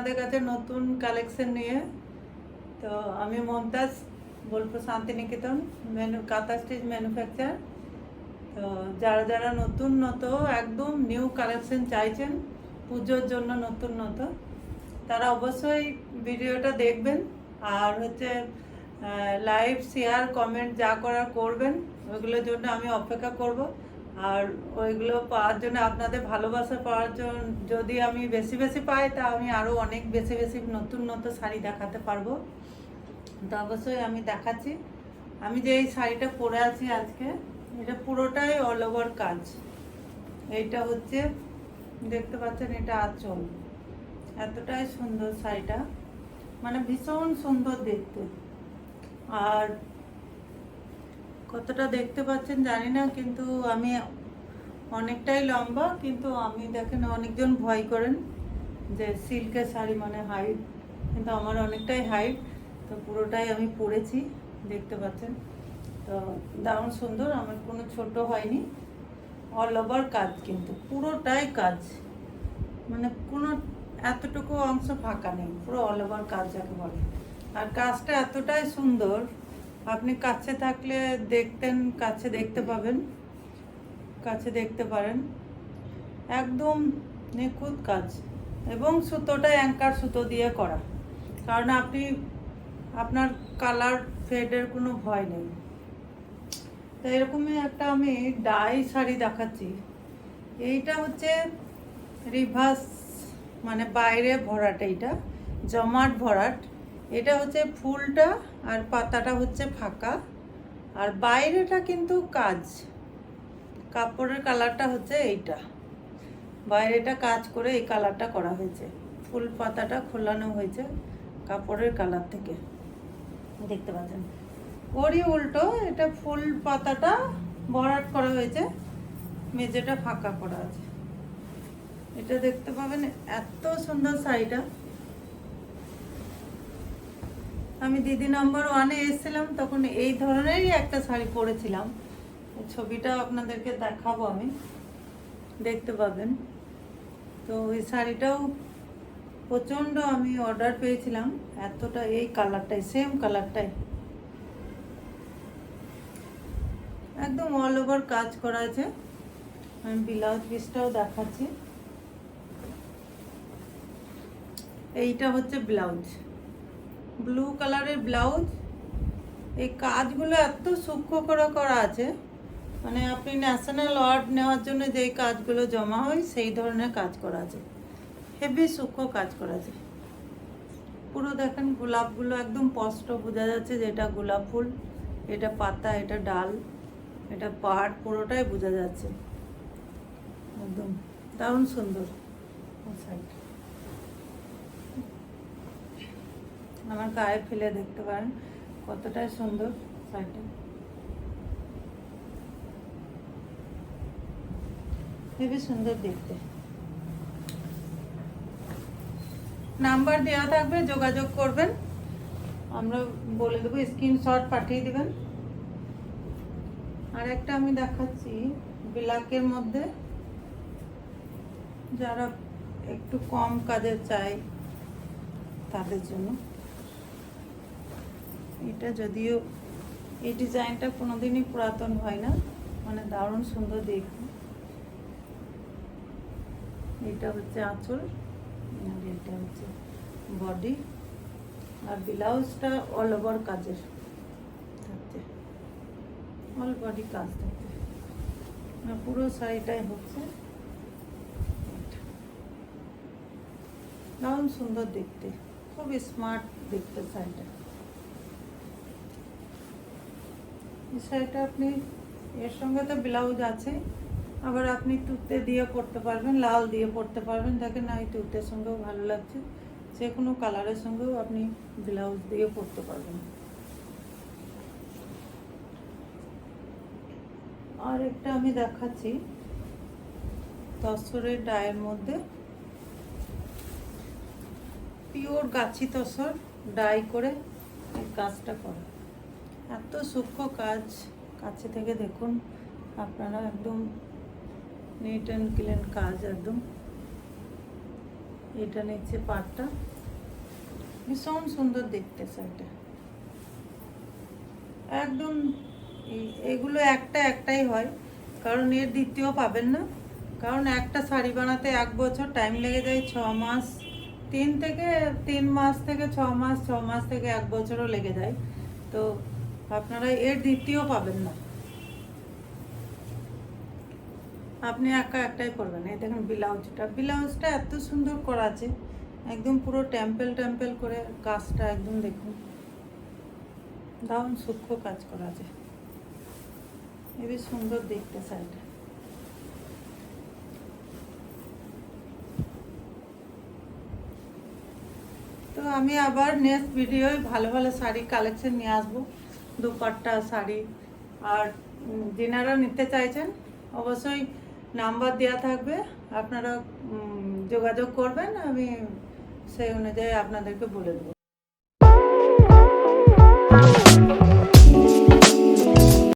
আপনাদের কাছে নতুন কালেকশন নিয়ে। তো আমি মমতাজ, বোলপুর শান্তিনিকেতন কাঁথা স্টিচ ম্যানুফ্যাকচার। তো যারা যারা নতুন একদম নিউ কালেকশন চাইছেন পুজোর জন্য নতুন তারা অবশ্যই ভিডিওটা দেখবেন। আর হচ্ছে লাইভ শেয়ার কমেন্ট যা করার করবেন, ওইগুলোর জন্য আমি অপেক্ষা করব। আর ওইগুলো পাওয়ার জন্য, আপনাদের ভালোবাসা পাওয়ার জন্য যদি আমি বেশি বেশি পাই, তা আমি আরও অনেক বেশি বেশি নতুন শাড়ি দেখাতে পারবো। তো অবশ্যই আমি দেখাচ্ছি। আমি যে এই শাড়িটা পরে আছি আজকে, এটা পুরোটাই অল ওভার কাজ। এইটা হচ্ছে দেখতে পাচ্ছেন, এটা আঁচল। এতটাই সুন্দর শাড়িটা, মানে ভীষণ সুন্দর দেখতে। আর কতটা দেখতে পাচ্ছেন জানি না, কিন্তু আমি অনেকটাই লম্বা। কিন্তু আমি দেখেন অনেকজন ভয় করেন যে সিল্কের শাড়ি মানে হাইট, কিন্তু আমার অনেকটাই হাইট। তো পুরোটাই আমি পরেছি, দেখতে পাচ্ছেন। তো দারুণ সুন্দর, আমার কোনো ছোট হয়নি। অল ওভার কাজ, কিন্তু পুরোটাই কাজ, মানে কোনো এতটুকু অংশ ফাঁকা নেই, পুরো অল ওভার কাজ যাকে বলে। আর কাজটা এতটাই সুন্দর, আপনি কাছে থাকলে কাছে দেখতে পাবেন, কাছে দেখতে পারেন। একদম নিখুঁত কাজ, এবং সুতোটা অ্যাঙ্কার সুতো দিয়ে করা, কারণ আপনার কালার ফেডের কোনো ভয় নেই। তো এরকমই একটা আমি ডাই শাড়ি দেখাচ্ছি। এইটা হচ্ছে রিভার্স, মানে বাইরে ভরাট, এইটা জমাট ভরাট। এটা হচ্ছে ফুলটা, আর পাতাটা হচ্ছে ফাঁকা, আর বাইরেটা কিন্তু কাজ। কাপড়ের কালারটা হচ্ছে এইটা, বাইরেটা কাজ করে এই কালারটা করা হয়েছে। ফুল পাতাটা খোলানো হয়েছে কাপড়ের কালার থেকে, দেখতে পাচ্ছেন। ওরই উল্টো এটা ফুল পাতাটা ভরাট করা হয়েছে, মেঝেটা ফাঁকা করা আছে। এটা দেখতে পাবেন, এত সুন্দর শাড়িটা। আমি দিদি নম্বর 1-এ এসেছিলাম, তখন এই ধরনেরই একটা শাড়ি পরেছিলাম। ছবিটা আপনাদেরকে দেখাবো আমি, দেখতে পাবেন। তো এই শাড়িটাও প্রচণ্ড আমি অর্ডার পেয়েছিলাম, এতটা এই কালারটাই, সেম কালারটাই, একদম অল ওভার কাজ করা আছে। আমি ব্লাউজ পিসটাও দেখাচ্ছি। এইটা হচ্ছে ব্লাউজ, ব্লু কালারের ব্লাউজ। এই কাজগুলো এত সূক্ষ্ম করে করা আছে, মানে আপনি ন্যাশনাল অ্যাওয়ার্ড নেওয়ার জন্য যেই কাজগুলো জমা হয় সেই ধরনের কাজ করা আছে, হেভি সূক্ষ্ম কাজ করা আছে। পুরো দেখেন গোলাপগুলো একদম স্পষ্ট বোঝা যাচ্ছে যে এটা গোলাপ ফুল, এটা পাতা, এটা ডাল, এটা পাহাড়, পুরোটাই বোঝা যাচ্ছে। একদম দারুণ সুন্দর শাড়িটা। আমার গায়ে ফেলে দেখতে পারেন কতটাই সুন্দর শাড়িটা, খুবই সুন্দর দেখতে। নাম্বার দেওয়া থাকবে, যোগাযোগ করবেন, আমরা বলে দেবো, স্ক্রিনশট পাঠিয়ে দিবেন। আর একটা আমি দেখাচ্ছি ব্ল্যাকের মধ্যে, যারা একটু কম কাজে চাই তাদের জন্য। এটা যদিও এই ডিজাইনটা কোনোদিনই পুরাতন হয় না, মানে দারুণ সুন্দর দেখতে। এটা হচ্ছে আঁচল, আর এটা হচ্ছে বডি, আর ব্লাউজটা অল ওভার কাজের থাকছে, অল বডি কাজ থাকছে। পুরো শাড়িটাই হচ্ছে দারুণ সুন্দর দেখতে, খুব স্মার্ট দেখতে শাড়িটা। এই শাড়িটা আপনি, এর সঙ্গে তো ব্লাউজ আছে, আবার আপনি তুতে দিয়ে পরতে পারবেন, লাল দিয়ে পরতে পারবেন। দেখেন না, এই তুতের সঙ্গেও ভালো লাগছে, যে কোনো কালারের সঙ্গেও আপনি ব্লাউজ দিয়ে পরতে পারবেন। আর একটা আমি দেখাচ্ছি তসরের ডায়ের মধ্যে, পিওর গাছি তসর ডাই করে এই কাজটা করে, এত সূক্ষ্ম কাজ। কাছে থেকে দেখুন আপনারা, একদম নিট অ্যান্ড ক্লিন কাজ একদম। এটা নিচ্ছে পাটটা, ভীষণ সুন্দর দেখতে শাড়িটা, একদম। এগুলো একটাই হয়, কারণ এর দ্বিতীয় পাবেন না। কারণ একটা শাড়ি বানাতে 1 বছর টাইম লেগে যায়, 6 মাস, 3 মাস থেকে 6 মাস, 6 মাস থেকে 1 বছরও লেগে যায়। তো আপনারা এর দ্বিতীয় পাবেন না। আপনি একটাই পরবেন। এই দেখেন ব্লাউজটা এত সুন্দর করা আছে, একদম পুরো টেম্পল করে কাজটা একদম দেখুন, দারুণ সূক্ষ্ম কাজ করা আছে, বেশ সুন্দর দেখতে শাড়িটা। তো আমি আবার নেক্সট ভিডিওয় ভালো ভালো শাড়ি কালেকশন নিয়ে আসবো, দুপাট্টা শাড়ি। আর যেনারা নিতে চাইছেন অবশ্যই নাম্বার দেওয়া থাকবে, আপনারা যোগাযোগ করবেন, আমি সেই অনুযায়ী আপনাদেরকে বলে দেবো।